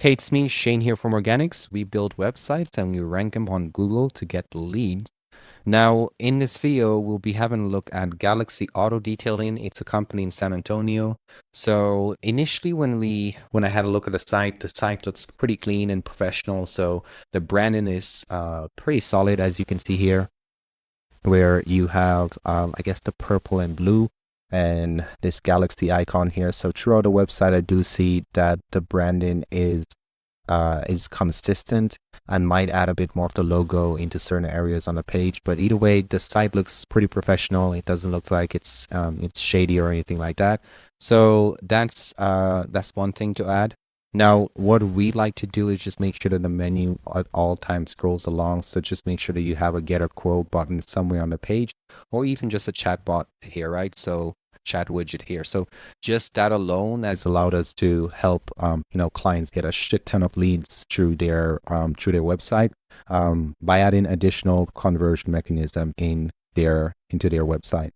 Hey, it's me, Shane here from Organics. We build websites and we rank them on Google to get leads. Now, in this video, we'll be having a look at Galaxy Auto Detailing. It's a company in San Antonio. So initially, when I had a look at the site looks pretty clean and professional. So the branding is pretty solid, as you can see here, where you have, I guess, the purple and blue and this Galaxy icon here. So throughout the website, I do see that the branding is consistent and might add a bit more of the logo into certain areas on the page. But either way, the site looks pretty professional. It doesn't look like it's shady or anything like that. So that's one thing to add. Now, what we like to do is just make sure that the menu at all times scrolls along. So just make sure that you have a get a quote button somewhere on the page, or even just a chat bot here, right? So chat widget here. So just that alone has allowed us to help clients get a shit ton of leads through their website by adding additional conversion mechanism into their website.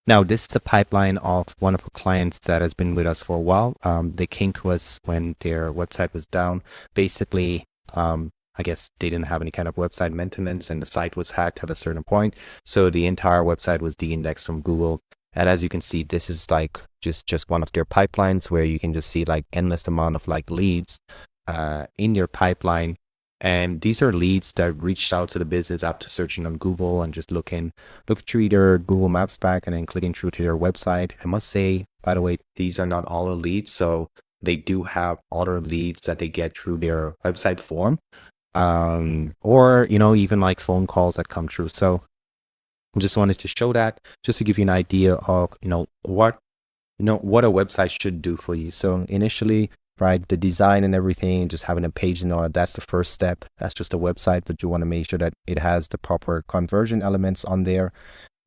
Now, this is a pipeline of one of our clients that has been with us for a while. They came to us when their website was down. Basically, I guess they didn't have any kind of website maintenance and the site was hacked at a certain point. So the entire website was de-indexed from Google. And as you can see, this is like just one of their pipelines where you can just see like endless amount of like leads in your pipeline. And these are leads that reached out to the business after searching on Google and just look through their Google Maps back and then clicking through to their website. I must say, by the way, these are not all the leads. So they do have other leads that they get through their website form, or, even like phone calls that come through. So I just wanted to show that just to give you an idea of, what a website should do for you. So initially, right, the design and everything, just having a page in order, that's the first step. That's just a website, but you want to make sure that it has the proper conversion elements on there.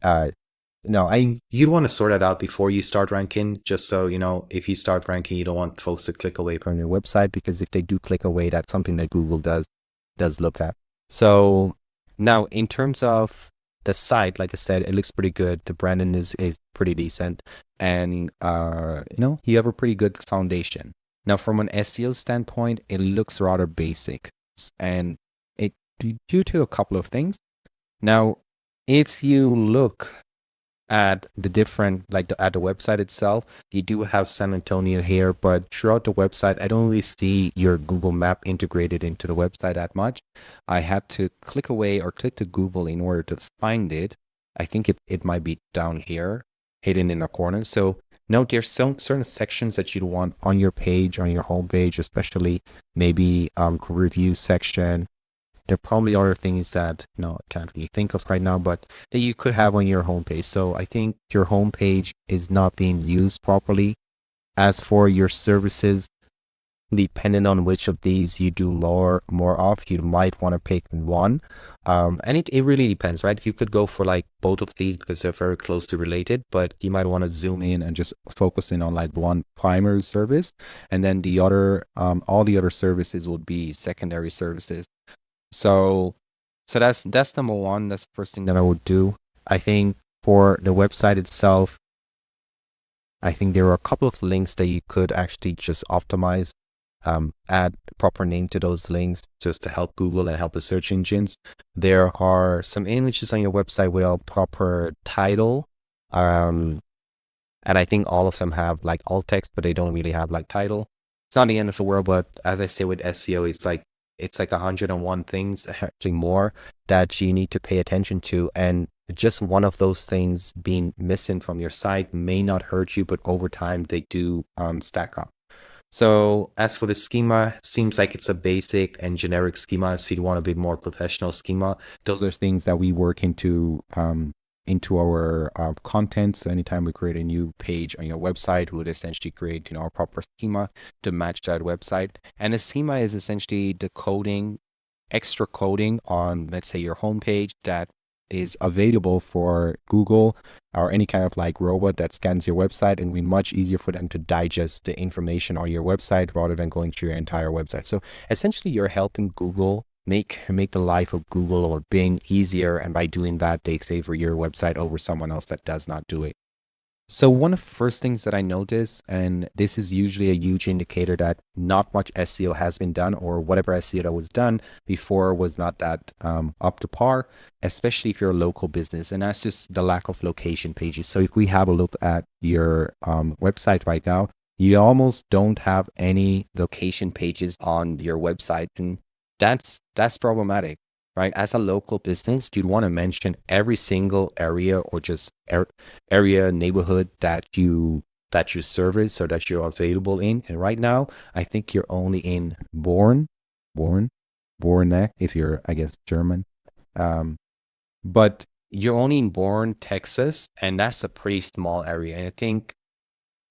You'd want to sort that out before you start ranking, just so, if you start ranking, you don't want folks to click away from your website, because if they do click away, that's something that Google does look at. So now in terms of the site, like I said, it looks pretty good. The branding is pretty decent, and you have a pretty good foundation. Now, from an SEO standpoint, it looks rather basic, and it due to a couple of things. Now, if you look at the different, at the website itself, you do have San Antonio here, but throughout the website, I don't really see your Google map integrated into the website that much. I had to click away or click to Google in order to find it. I think it might be down here, hidden in the corner. So note there's some certain sections that you'd want on your page, on your home page, especially maybe review section. There are probably other things that I can't really think of right now, but that you could have on your homepage. So I think your homepage is not being used properly. As for your services, depending on which of these you do more of, you might want to pick one. And it really depends, right? You could go for like both of these because they're very closely related, but you might want to zoom in and just focus in on like one primary service, and then the other, all the other services would be secondary services. So that's number one. That's the first thing that I would do. I think for the website itself, I think there are a couple of links that you could actually just optimize, add proper name to those links just to help Google and help the search engines. There are some images on your website with a proper title. And I think all of them have like alt text, but they don't really have like title. It's not the end of the world, but as I say with SEO, it's like 101 things, actually more, that you need to pay attention to. And just one of those things being missing from your site may not hurt you, but over time they do stack up. So as for the schema, seems like it's a basic and generic schema. So you want a bit more professional schema. Those are things that we work into our content. So anytime we create a new page on your website, we would essentially create a proper schema to match that website. And a schema is essentially the coding, extra coding on, let's say, your homepage that is available for Google or any kind of like robot that scans your website, and be much easier for them to digest the information on your website rather than going through your entire website. So essentially you're helping Google make the life of Google or Bing easier, and by doing that they favor your website over someone else that does not do it. So one of the first things that I notice, and this is usually a huge indicator that not much SEO has been done, or whatever SEO that was done before was not that up to par, especially if you're a local business. And that's just the lack of location pages. So if we have a look at your website right now, you almost don't have any location pages on your website. And that's problematic, right? As a local business, you'd want to mention every single area or just area neighborhood that you service or that you're available in. And right now, I think you're only in Born, Borne, if you're, I guess, German. But you're only in Born, Texas, and that's a pretty small area. And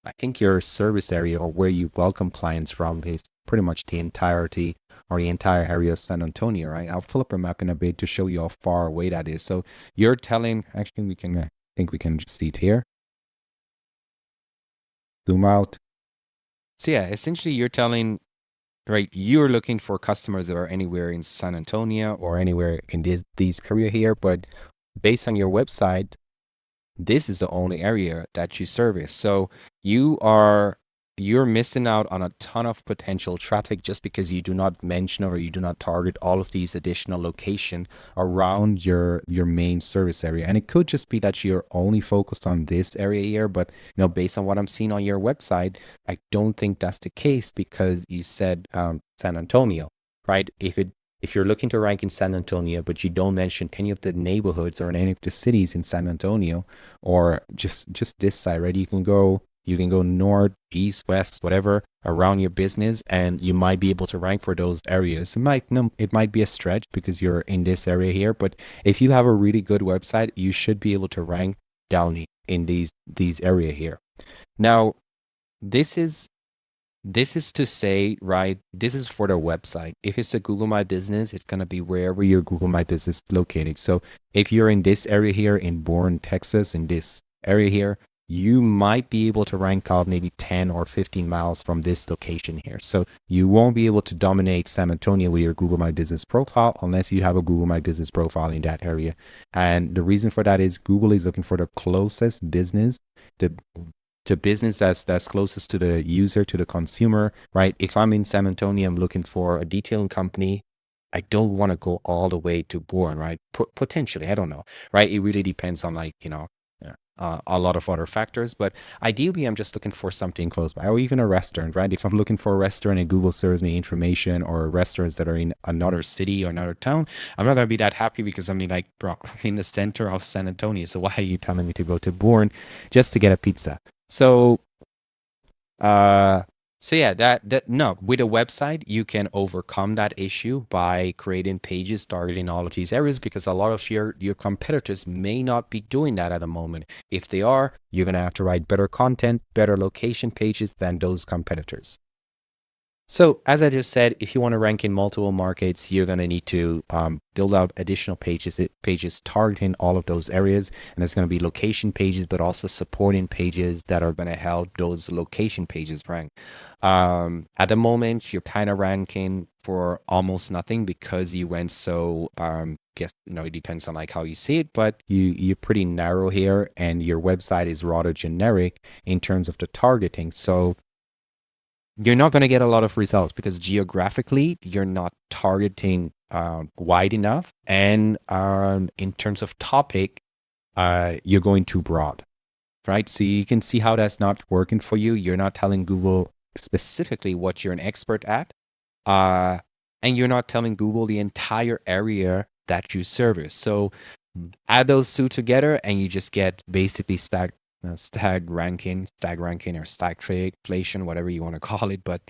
I think your service area or where you welcome clients from is pretty much the entirety or the entire area of San Antonio, right? I'll pull up a map in a bit to show you how far away that is. So you're telling, actually, I think we can just see it here. Zoom out. So yeah, essentially you're telling, right, you're looking for customers that are anywhere in San Antonio or anywhere in these area here, but based on your website, this is the only area that you service. So you're missing out on a ton of potential traffic just because you do not mention or you do not target all of these additional location around your main service area. And it could just be that you're only focused on this area here, but based on what I'm seeing on your website, I don't think that's the case because you said San Antonio, right? If you're looking to rank in San Antonio, but you don't mention any of the neighborhoods or any of the cities in San Antonio, or just this side, right? You can go north, east, west, whatever around your business, and you might be able to rank for those areas. It might be a stretch because you're in this area here, but if you have a really good website, you should be able to rank down in these area here. Now, this is to say, right, this is for the website. If it's a Google My Business, it's going to be wherever your Google My Business is located. So if you're in this area here in Bourne, Texas, in this area here, you might be able to rank out maybe 10 or 15 miles from this location here. So you won't be able to dominate San Antonio with your Google My Business profile unless you have a Google My Business profile in that area. And the reason for that is Google is looking for the closest business, the business that's closest to the user, to the consumer, right? If I'm in San Antonio, I'm looking for a detailing company. I don't want to go all the way to Bourne, right? Potentially, I don't know, right? It really depends on a lot of other factors, but ideally I'm just looking for something close by, or even a restaurant, right? If I'm looking for a restaurant and Google serves me information or restaurants that are in another city or another town, I'm not gonna be that happy because I'm bro, I'm in the center of San Antonio, so why are you telling me to go to Bourne just to get a pizza? So yeah, that no, with a website, you can overcome that issue by creating pages targeting all of these areas because a lot of your competitors may not be doing that at the moment. If they are, you're gonna have to write better content, better location pages than those competitors. So as I just said, if you want to rank in multiple markets, you're going to need to build out additional pages targeting all of those areas. And it's going to be location pages, but also supporting pages that are going to help those location pages rank. At the moment, you're kind of ranking for almost nothing because you went so, guess, it depends on how you see it, but you're pretty narrow here and your website is rather generic in terms of the targeting. So you're not going to get a lot of results because geographically you're not targeting wide enough, and in terms of topic, you're going too broad, right? So you can see how that's not working for you. You're not telling Google specifically what you're an expert at, and you're not telling Google the entire area that you service. So add those two together, and you just get basically stag ranking or stagflation, whatever you want to call it. But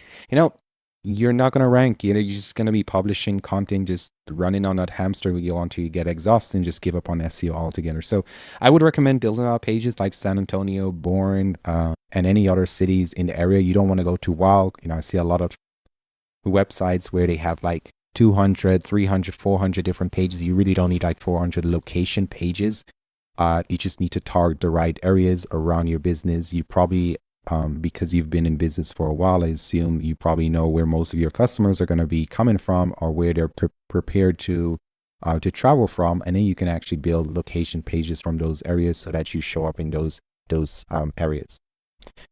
you're not going to rank. You're just going to be publishing content, just running on that hamster wheel until you get exhausted and just give up on SEO altogether. So I would recommend building out pages like San Antonio, Bourne, and any other cities in the area. You don't want to go too wild. I see a lot of websites where they have 200, 300, 400 different pages. You really don't need 400 location pages. You just need to target the right areas around your business. You probably, because you've been in business for a while, I assume you probably know where most of your customers are going to be coming from or where they're prepared to travel from. And then you can actually build location pages from those areas so that you show up in those those areas.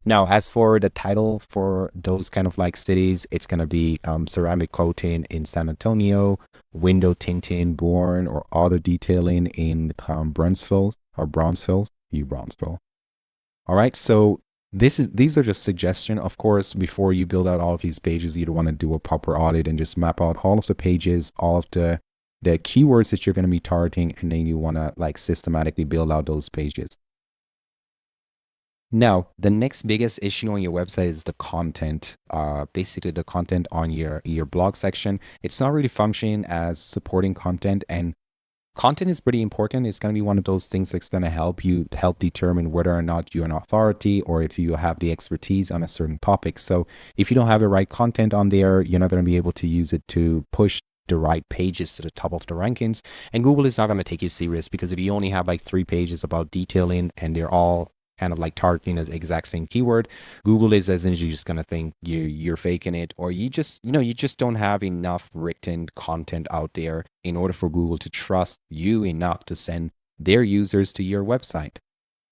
Now, as for the title for those kind of like cities, it's going to be ceramic coating in San Antonio, window tinting, Bourne, or auto detailing in Bronzeville or Bronzeville. All right. So these are just suggestion. Of course, before you build out all of these pages, you'd want to do a proper audit and just map out all of the pages, all of the keywords that you're going to be targeting, and then you want to like systematically build out those pages. Now, the next biggest issue on your website is the content. Basically, the content on your blog section. It's not really functioning as supporting content, and content is pretty important. It's going to be one of those things that's going to help determine whether or not you're an authority or if you have the expertise on a certain topic. So if you don't have the right content on there, you're not going to be able to use it to push the right pages to the top of the rankings. And Google is not going to take you serious, because if you only have like 3 pages about detailing and they're all kind of like targeting the exact same keyword, Google is essentially just going to think you're faking it, or you just don't have enough written content out there in order for Google to trust you enough to send their users to your website.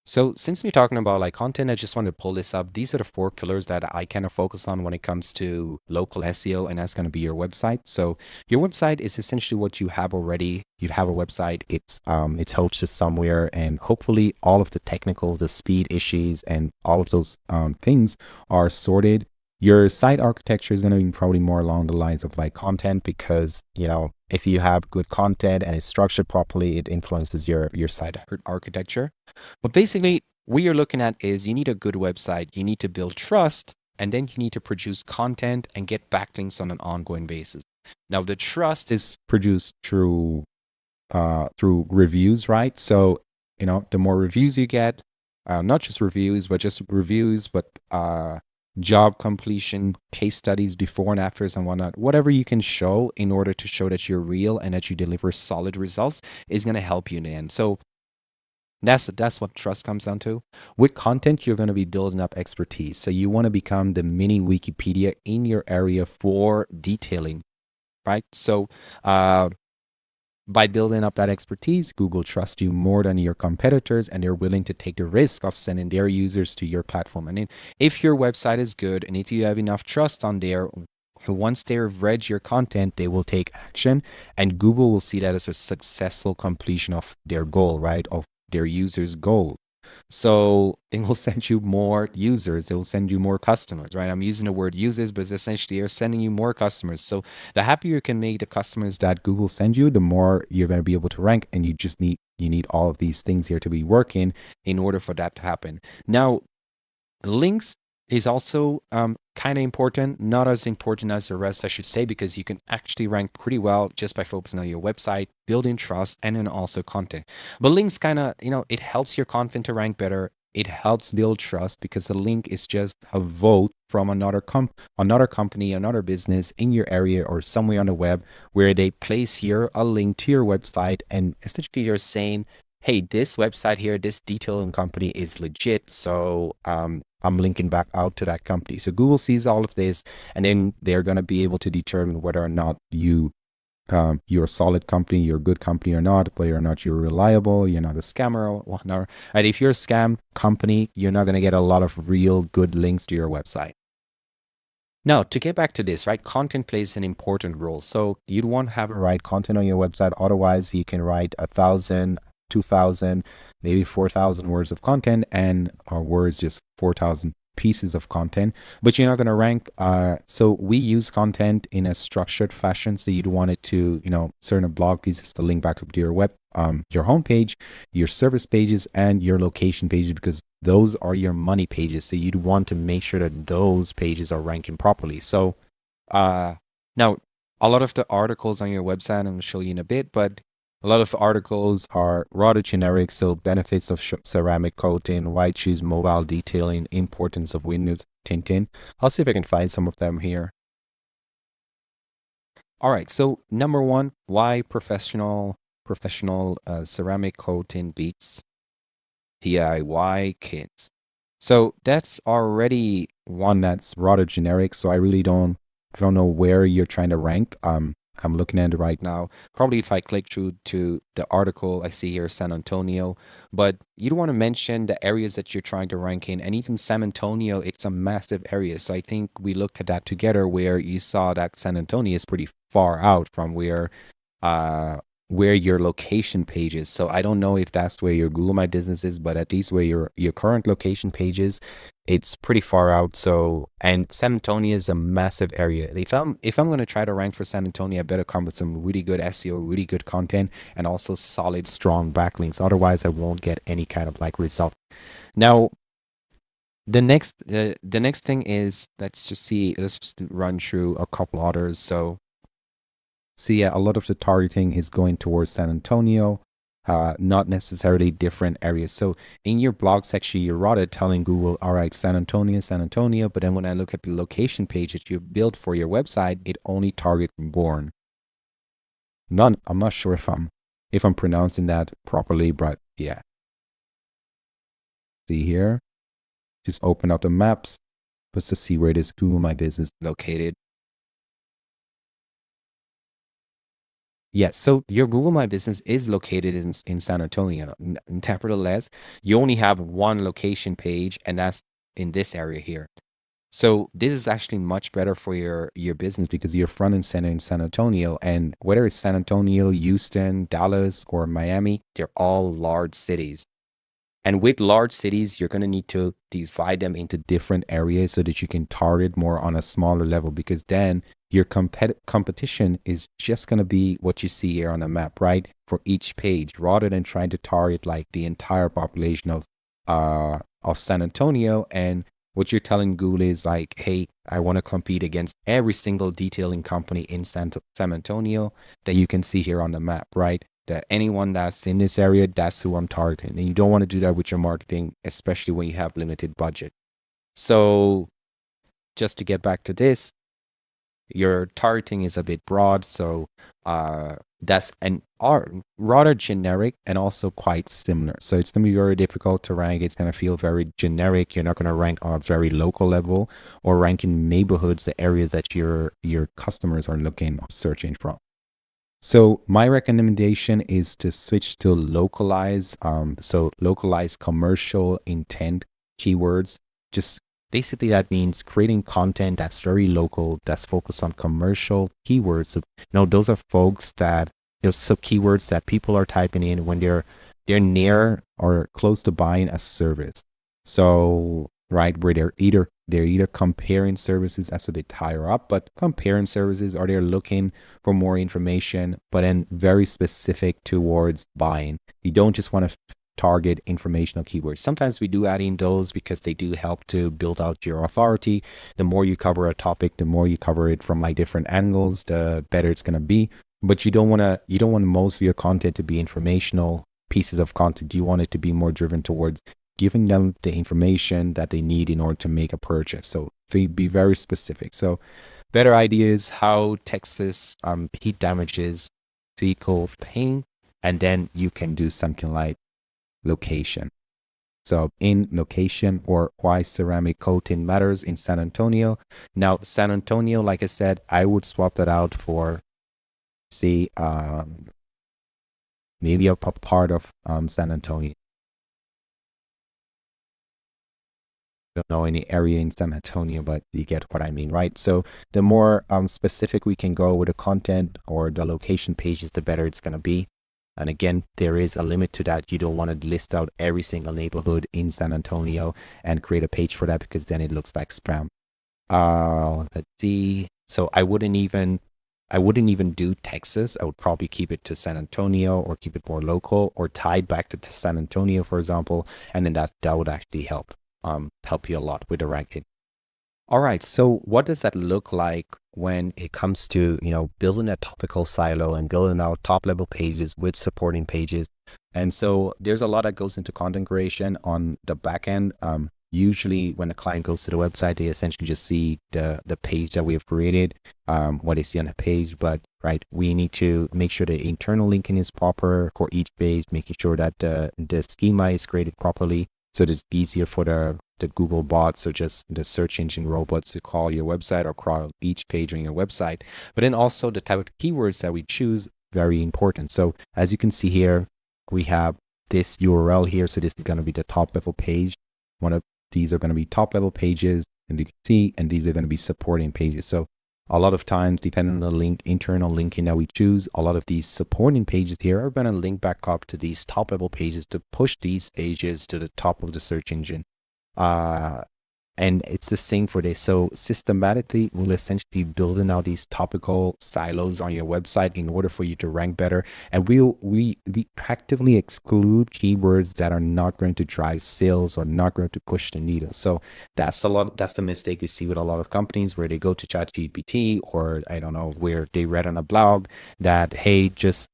So since we're talking about like content, I just want to pull this up. These are the 4 pillars that I kind of focus on when it comes to local SEO, and that's going to be your website. So your website is essentially what you have already. You have a website, it's hosted somewhere, and hopefully all of the technical, the speed issues, and all of those things are sorted. Your site architecture is going to be probably more along the lines of like content, because if you have good content and it's structured properly, it influences your site architecture. But basically, what you're looking at is you need a good website, you need to build trust, and then you need to produce content and get backlinks on an ongoing basis. Now, the trust is produced through reviews, right? So the more reviews you get, not just reviews, but job completion, case studies, before and afters and whatnot, whatever you can show in order to show that you're real and that you deliver solid results is going to help you in the end. So that's what trust comes down to. With content, you're going to be building up expertise. So you want to become the mini Wikipedia in your area for detailing, right? So by building up that expertise, Google trusts you more than your competitors, and they're willing to take the risk of sending their users to your platform. And if your website is good and if you have enough trust on there, once they've read your content, they will take action, and Google will see that as a successful completion of their goal, right? Of their users' goal. So it will send you more users. It will send you more customers, right? I'm using the word users, but essentially they're sending you more customers. So the happier you can make the customers that Google send you, the more you're going to be able to rank. And you need all of these things here to be working in order for that to happen. Now, links is also kind of important, not as important as the rest, I should say, because you can actually rank pretty well just by focusing on your website, building trust, and then also content. But links kind of, it helps your content to rank better. It helps build trust, because the link is just a vote from another company, another business in your area or somewhere on the web, where they place here a link to your website, and essentially you're saying, hey, this website here, this detailing company is legit. So I'm linking back out to that company. So Google sees all of this, and then they're going to be able to determine whether or not you're a solid company, you're a good company or not, whether or not you're reliable, you're not a scammer or whatnot. And if you're a scam company, you're not going to get a lot of real good links to your website. Now, to get back to this, right, content plays an important role. So you'd want to have the right content on your website. Otherwise, you can write 1,000, 2,000, maybe 4,000 words of content, and our words just 4,000 pieces of content, but you're not going to rank. So we use content in a structured fashion. So you'd want it to, certain blog pieces to link back up to your your homepage, your service pages, and your location pages, because those are your money pages. So you'd want to make sure that those pages are ranking properly. So now a lot of the articles on your website, I'm going to show you in a bit, but a lot of articles are rather generic. So benefits of ceramic coating, why choose mobile detailing, importance of window tinting. I'll see if I can find some of them here. All right. So number 1, why professional ceramic coating beats DIY kits. So that's already one that's rather generic. So I really don't know where you're trying to rank. I'm looking at it right now. Probably if I click through to the article, I see here San Antonio, but you don't want to mention the areas that you're trying to rank in. And even San Antonio, it's a massive area. So I think we looked at that together where you saw that San Antonio is pretty far out from where your location page is. So I don't know if that's where your Google My Business is, but at least where your current location page is, it's pretty far out. So, and San Antonio is a massive area. If I'm going to try to rank for San Antonio, I better come with some really good SEO, really good content, and also solid, strong backlinks. Otherwise, I won't get any kind of like result. Now, the next thing is, let's just run through a couple others. So yeah, a lot of the targeting is going towards San Antonio, not necessarily different areas. So in your blog section, you're rather telling Google, all right, San Antonio, but then when I look at the location page that you built for your website, it only targets Bourne. I'm not sure if I'm pronouncing that properly, but yeah. See here, just open up the maps just to see where this Google My Business is located. Yes, so your Google My Business is located in San Antonio. Nevertheless, you only have one location page, and that's in this area here. So this is actually much better for your business because you're front and center in San Antonio, and whether it's San Antonio, Houston, Dallas, or Miami, they're all large cities. And with large cities, you're going to need to divide them into different areas so that you can target more on a smaller level, because then your competition is just going to be what you see here on the map, right? For each page, rather than trying to target like the entire population of San Antonio. And what you're telling Google is like, hey, I want to compete against every single detailing company in San Antonio that you can see here on the map, right? That anyone that's in this area, that's who I'm targeting. And you don't want to do that with your marketing, especially when you have limited budget. So just to get back to this, your targeting is a bit broad. So that's rather generic and also quite similar. So it's going to be very difficult to rank. It's going to feel very generic. You're not going to rank on a very local level or rank in neighborhoods, the areas that your customers are looking or searching from. So my recommendation is to switch to localize. So localize commercial intent keywords. Just basically that means creating content that's very local, that's focused on commercial keywords. So those are folks that so keywords that people are typing in when they're near or close to buying a service. So right, where they're either comparing services, that's a bit higher up, but comparing services, or they're looking for more information, but then very specific towards buying. You don't just want to target informational keywords. Sometimes we do add in those because they do help to build out your authority. The more you cover a topic, the more you cover it from like different angles, the better it's going to be. But you don't want most of your content to be informational pieces of content. You want it to be more driven towards giving them the information that they need in order to make a purchase. So be very specific. So better ideas, how Texas heat damages vehicle paint, and then you can do something like location. So in location, or why ceramic coating matters in San Antonio. Now, San Antonio, like I said, I would swap that out for, say, maybe a part of San Antonio. Don't know any area in San Antonio, but you get what I mean, right? So the more specific we can go with the content or the location pages, the better it's going to be. And again, there is a limit to that. You don't want to list out every single neighborhood in San Antonio and create a page for that, because then it looks like spam. Let's see. So I wouldn't even do Texas. I would probably keep it to San Antonio, or keep it more local, or tied back to San Antonio, for example. And then that would actually help you a lot with the ranking. All right, so what does that look like when it comes to building a topical silo and building out top level pages with supporting pages? And so there's a lot that goes into content creation on the back end. Usually when the client goes to the website, they essentially just see the page that we have created, what they see on the page. But right, we need to make sure the internal linking is proper for each page, making sure that the schema is created properly. So it's easier for the Google bots or just the search engine robots to crawl your website or crawl each page on your website. But then also the type of keywords that we choose, very important. So as you can see here, we have this URL here. So this is going to be the top level page. One of these are going to be top level pages, and you can see, and these are going to be supporting pages. So a lot of times, depending on the link, internal linking that we choose, a lot of these supporting pages here are going to link back up to these top level pages to push these pages to the top of the search engine. And it's the same for this. So systematically, we'll essentially be building out these topical silos on your website in order for you to rank better. And we actively exclude keywords that are not going to drive sales or not going to push the needle. So that's the mistake you see with a lot of companies where they go to ChatGPT, or I don't know, where they read on a blog that, hey, just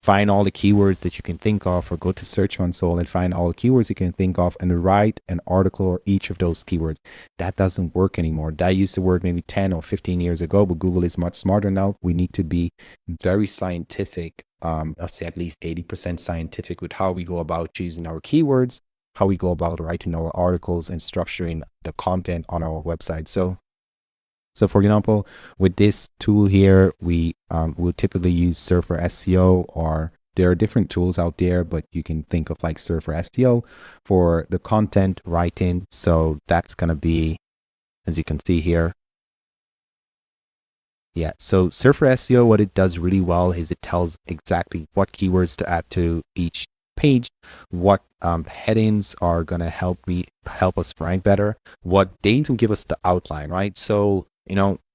find all the keywords that you can think of, or go to Search Console and find all the keywords you can think of and write an article or each of those keywords. That doesn't work anymore. That used to work maybe 10 or 15 years ago, but Google is much smarter now. We need to be very scientific, I'll say at least 80% scientific with how we go about choosing our keywords, how we go about writing our articles and structuring the content on our website. So for example, with this tool here, we will typically use Surfer SEO, or there are different tools out there, but you can think of like Surfer SEO for the content writing. So that's going to be, as you can see here. Yeah, so Surfer SEO, what it does really well is it tells exactly what keywords to add to each page, what headings are going to help us rank better, what dates will give us the outline, right? So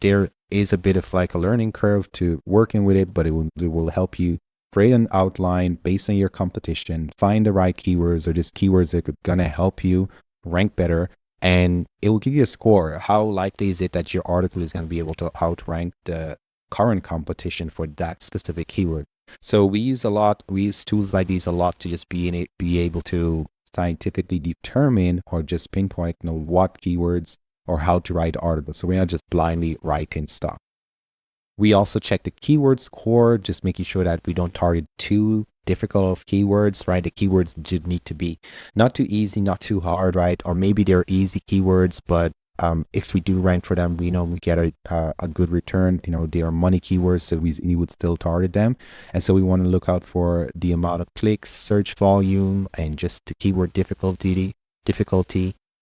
there is a bit of like a learning curve to working with it, but it will help you create an outline based on your competition, find the right keywords or just keywords that are going to help you rank better. And it will give you a score. How likely is it that your article is going to be able to outrank the current competition for that specific keyword? So we use tools like these a lot to just be able to scientifically determine or just pinpoint what keywords or how to write articles. So we're not just blindly writing stuff. We also check the keyword score, just making sure that we don't target too difficult of keywords, right? The keywords should need to be not too easy, not too hard, right? Or maybe they're easy keywords, but if we do rank for them, we get a good return. They are money keywords, so we would still target them. And so we want to look out for the amount of clicks, search volume, and just the keyword difficulty,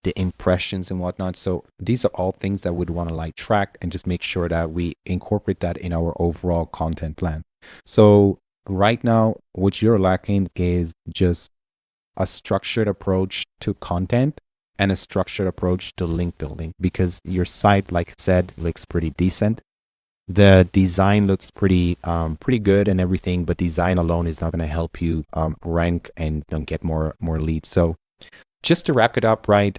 the impressions and whatnot. So these are all things that we'd want to track and just make sure that we incorporate that in our overall content plan. So right now, what you're lacking is just a structured approach to content and a structured approach to link building, because your site, like I said, looks pretty decent. The design looks pretty good and everything, but design alone is not going to help you rank and get more leads. So just to wrap it up, right?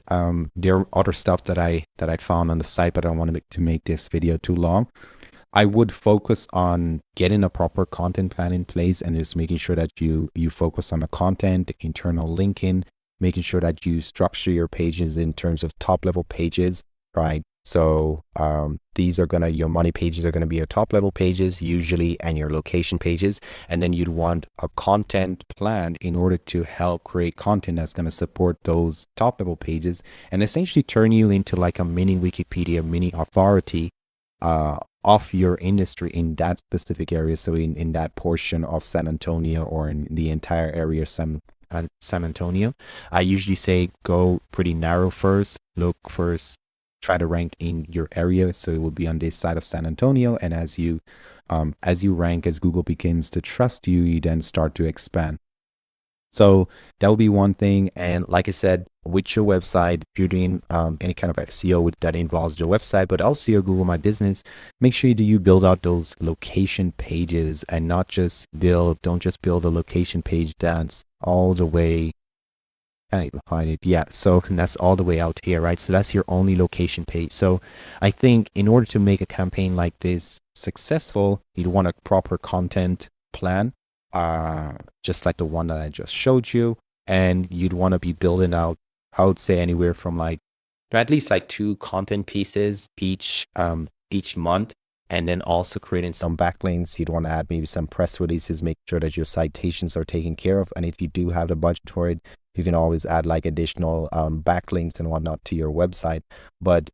There are other stuff that I found on the site, but I don't want to make this video too long. I would focus on getting a proper content plan in place and just making sure that you focus on the content, internal linking, making sure that you structure your pages in terms of top level pages, right? So these are your money pages are going to be your top level pages usually, and your location pages. And then you'd want a content plan in order to help create content that's going to support those top level pages and essentially turn you into like a mini Wikipedia, mini authority of your industry in that specific area. So in that portion of San Antonio, or in the entire area of San Antonio, I usually say go pretty narrow first, look first, try to rank in your area, so it will be on this side of San Antonio. And as you rank, as Google begins to trust you, you then start to expand. So that will be one thing. And like I said, with your website, if you're doing any kind of SEO that involves your website, but also your Google My Business, make sure you build out those location pages and don't just build a location page that's all the way. I can't find it. Yeah, so that's all the way out here, right? So that's your only location page. So I think in order to make a campaign like this successful, you'd want a proper content plan, just like the one that I just showed you. And you'd want to be building out, I would say, anywhere from at least 2 content pieces each month. And then also creating some backlinks. You'd want to add maybe some press releases, make sure that your citations are taken care of. And if you do have the budget for it, You can always add like additional backlinks and whatnot to your website. But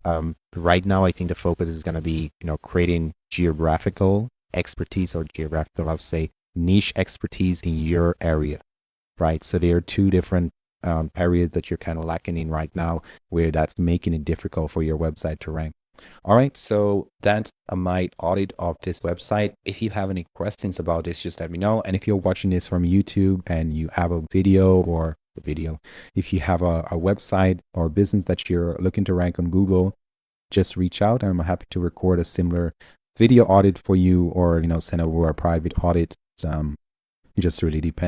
right now, I think the focus is going to be, creating geographical expertise, or geographical, I'll say, niche expertise in your area, right? So there are two different areas that you're kind of lacking in right now, where that's making it difficult for your website to rank. All right, so that's my audit of this website. If you have any questions about this, just let me know. And if you're watching this from YouTube and you have a video, if you have a website or business that you're looking to rank on Google, just reach out. I'm happy to record a similar video audit for you, or send over a private audit. It just really depends.